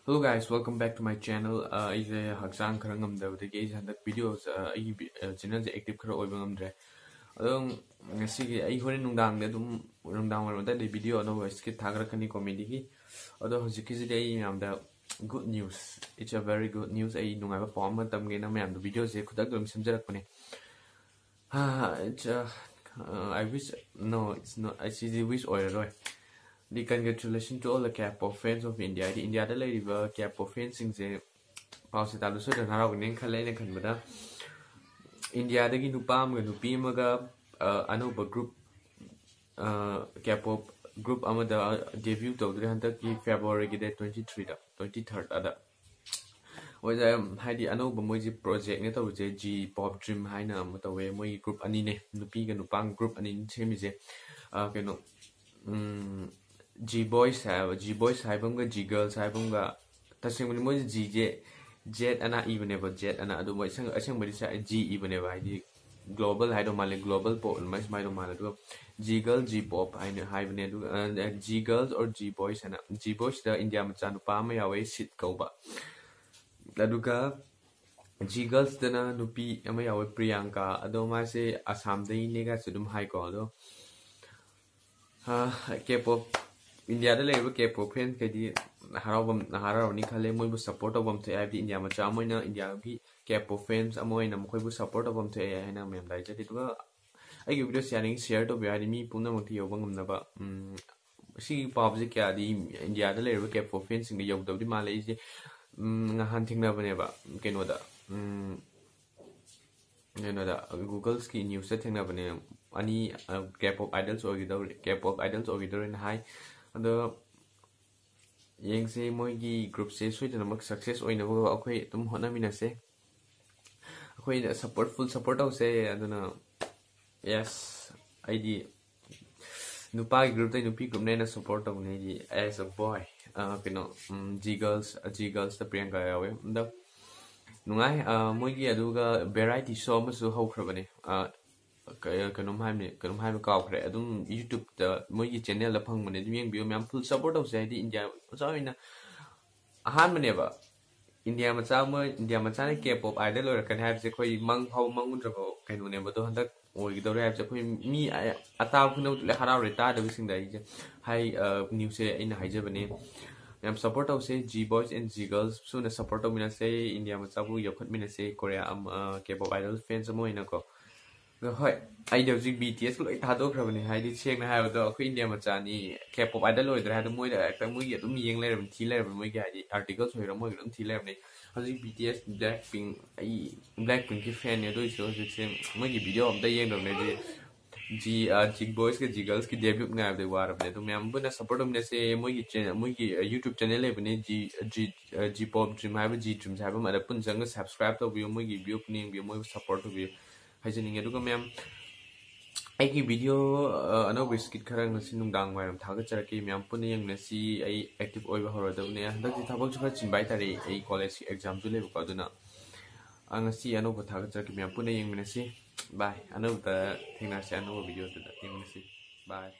Hello guys, welcome back to my channel. Is a Haksang Karangam the case and the videos channel active kara oibangam. See, I heard Nundang the video no skit Tagarakani comedy. Although Hosiki day the good news. It's a very good news. I know I have a form of the videos they could have done some Japanese. I wish no, it's not. I see the wish or the congratulations to all the K-pop fans of India. The India the K-pop fans in the pause that also the Haragan Kalena Canada. India the Ginupam and Nupimaga Anoba group K-pop group Amada debut of the Hunter February 23rd other. Was had the Anoba Moji project net of G Pop Dream Haina Motaway Moi group Anine Nupiga Nupang group and in Chemize G boys have G girls have touching when G jet and not even ever jet and other way somebody say G even ever I global I don't mind global pop much my don't G girl G pop I know and G girls or G boys and G boys the India Machan Pama away sit koba Laduka G girls the Nupi Amaya Priyanka Adoma say Assam the nigga sudum high call K-pop India the label K-pop fans kadi Harabam ni khale moi bu support abam the ai India ma cha moi na India gi K-pop fans amoi na moi bu support abam the ai na mem dai jadi tu ai gi video share to bi ai mi puna mo thi obang na ba si pop je kya di India the label K-pop fans ngi yog do di ma le je nga han thing na bane ba keno da Google ski news thing na bane ani K-pop idols or in high the yang say moigi group say sweet and success or in a okay to honamina say okay full support of say I don't know yes ID Nupa group the Nupi group name support of Nadi as a boy you know G girls the Priyanka away the Nungai moigi aduga variety show musu how crabane Kanum Haim Cowcre, I don't YouTube the Mogi channel of Hung Management, full support of Zadi India. So in a Harmaneva India Matsama, India Matsani K-pop idol or can have the Koi Mang How Mangundrago can never do that or you don't have the me a thousand note Lahara retired wishing the high news in Hijabane. I'm support of say G boys and G girls soon as support of Mina say India Matsabu, you could mean say Korea K-pop idol fans more in a go. Hoi, I do BTS like Tado Cravani, I did check how the Queen Yamachani, K-pop idol, I had a more actor, we get to me young level, T11, we get articles with a more than T11. How the BTS Blackpink fan, you do shows the same. Maybe video of the end of the G boys, G girls, debut now the war of the Dumam, support them, they say, YouTube channel, G pop dream, have a G dreams, have them at a punjanga, subscribe to you, Mugi, you name, you more support of you. Hajing aduga ma'am aigi video ano biscuit kharang na sinungdang wairam thaga charaki ma'am puni yang na si ai active oiba horodabne handak di thabak chu chin bai tari ai college exam ju lebu kaduna ang si ano ko thaga charaki ma'am puni yang na si bye ano ta thengna si ano video ta thengna si bye